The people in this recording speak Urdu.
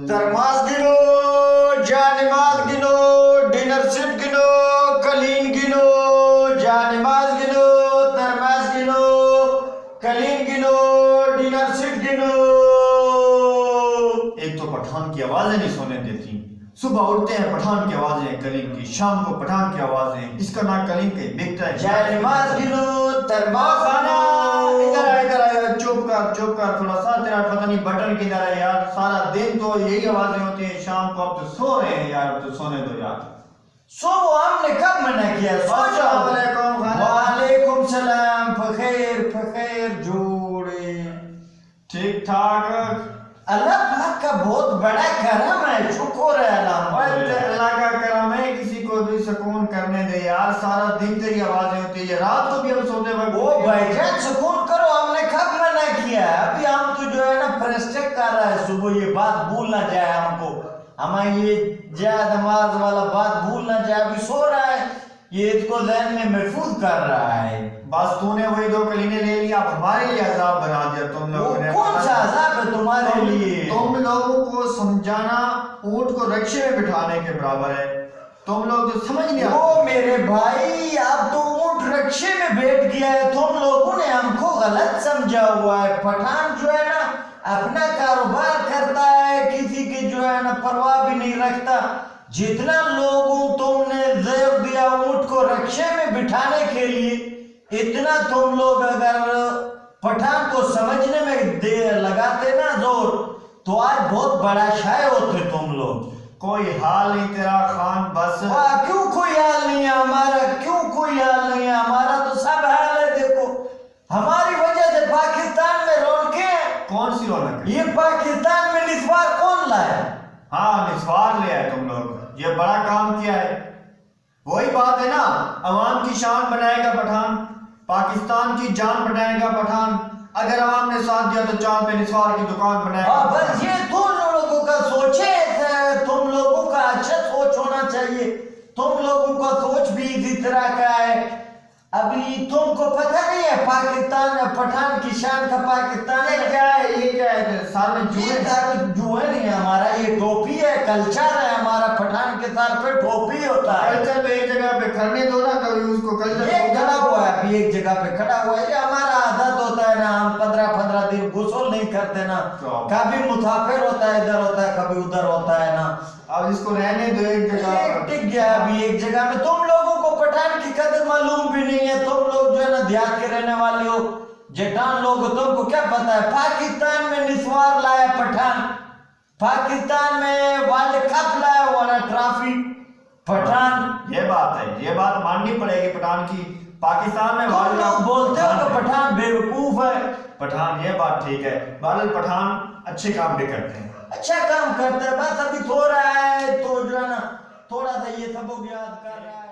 ترماز گنو، جانماز گنو، ڈنر سیٹ گنو، کلین گنو، جانماز گنو، ترماز گنو، کلین گنو، ڈنر سیٹ گنو۔ ایک تو پٹھان کی آوازیں نہیں سونے دیتی، صبح اٹھتے ہیں پٹھان کی آوازیں کلیم کی، شام کو پٹھان کی آوازیں، اس کا نام کلیم کے بکتا ہے۔ جانماز گنو، ترماز گنو۔ ادھر آ چپ کر تھوڑا سا، تیرا پتہ نہیں بٹن کدھر ہے یار، سارا دن تو یہی آوازیں ہوتی ہیں، شام کو اب تو سو رہے ہیں یار، اب تو سونے دو یار۔ سو ہم نے کب منع کیا؟ السلام علیکم۔ وعلیکم السلام۔ فخیر جوڑے ٹھیک ٹھاک؟ اللہ پاک کا بہت بڑا کرم ہے، شکر ہے اللہ کا کرم ہے، کسی کو بھی سکون کرنے دے یار، سارا دن تیری آوازیں ہوتی ہے، رات کو بھی ہم سوتے وقت وہ بھائی جان سکون کرو، ہم نے کب منع کیا ہے؟ ابھی ہم تو جو ہے نا پرسٹیک کر رہا ہے، صبح یہ بات بھول نہ جائے ہم کو، ہمیں یہ جائے نماز والا بات بھول نہ جائے، ابھی سو رہا ہے، یہ اس کو ذہن میں محفوظ کر رہا ہے۔ بس تو نے وہی 2 کلینے لے لیا، اب ہمارے لیے عذاب بنا دیا تم لوگوں نے۔ کون سا عذاب ہے تمہارے لیے؟ تم لوگوں کو سمجھانا اونٹ کو رکشے میں بٹھانے کے برابر ہے، تم لوگ تو سمجھ نہیں آتے۔ وہ میرے بھائی اب تو اونٹ رکشے میں بیٹھ گیا ہے، تم لوگوں نے ہم کو غلط سمجھا ہوا ہے۔ پٹھان جو ہے نا اپنا کاروبار کرتا ہے، کسی کی جو ہے نا پرواہ بھی نہیں رکھتا۔ جتنا لوگوں تم نے زیر دیا اونٹ کو رکشے میں بٹھانے کے لیے، اتنا تم لوگ اگر پٹھان کو سمجھنے میں لگاتے نا زور، تو آج بہت بڑا شاعر ہوتے تم لوگ۔ کوئی حال نہیں تیرا خان، بس کیوں کوئی حال نہیں ہے ہمارا؟ کیوں کوئی حال نہیں ہے ہمارا؟ تو سب حال ہے، دیکھو ہماری وجہ سے پاکستان میں رونقیں ہیں۔ کون سی رونق ہے؟ یہ پاکستان میں نسوار کون لایا؟ ہاں نسوار لے آئے تم لوگ، یہ بڑا کام کیا ہے۔ وہی بات ہے نا، عوام کی شان بنائے گا پٹھان، پاکستان کی جان بنائے گا پٹھان، اگر عوام نے ساتھ دیا تو چاند پہ نسوار کی دکان بنائے گا۔ بس یہ تم لوگوں کا سوچے، تم لوگوں کا اچھا سوچ ہونا چاہیے، تم لوگوں کا سوچ بھی اسی طرح کا ہے۔ ابھی تم کو پتہ نہیں ہے پاکستان پٹھان کی شان کا پاکستان ہے کیا ہے؟ یہ کیا ہے؟ سال میں جوئے نہیں ہے ہمارا، یہ ٹوپی ہے، کلچر ہے ہمارا، پٹھان کے سر پہ ٹوپی ہوتا ہے۔ کلچر پہ ایک جگہ پہ کھڑنے دو نا کبھی اس کو، کلچر یہ کھڑا ہوا ہے، ابھی ایک جگہ پہ کھڑا ہوا ہے، یہ ہمارا عادت ہوتا ہے نا، ہم 15 دن غسل نہیں کرتے نا، کبھی مسافر ہوتا ہے ادھر ہوتا ہے، کبھی ادھر ہوتا ہے نا، اب اس کو رہنے دو ایک جگہ ٹک گیا ابھی ایک جگہ میں۔ تم لوگوں کو پٹھان کی قدر معلوم بھی نہیں ہے، تم لوگ جو ہے نا دیہات کے رہنے والے ہو، جٹان لوگ ہو، تم کو کیا پتا ہے؟ پاکستان میں نسوار لایا پٹھان، پاکستان میں ورلڈ کپ لایا ہوا نا ٹرافی پٹھان۔ یہ بات ہے، یہ بات ماننی پڑے گی پٹھان کی، پاکستان میں تم لوگ بولتے ہو کہ پٹھان بیوقوف ہے۔ پٹھان یہ بات ٹھیک ہے، بہرحال پٹھان اچھے کام بھی کرتے ہیں، اچھا کام کرتا ہے، بس ابھی سو رہا ہے تو جو ہے نا تھوڑا سا یہ سبق یاد کر رہا ہے۔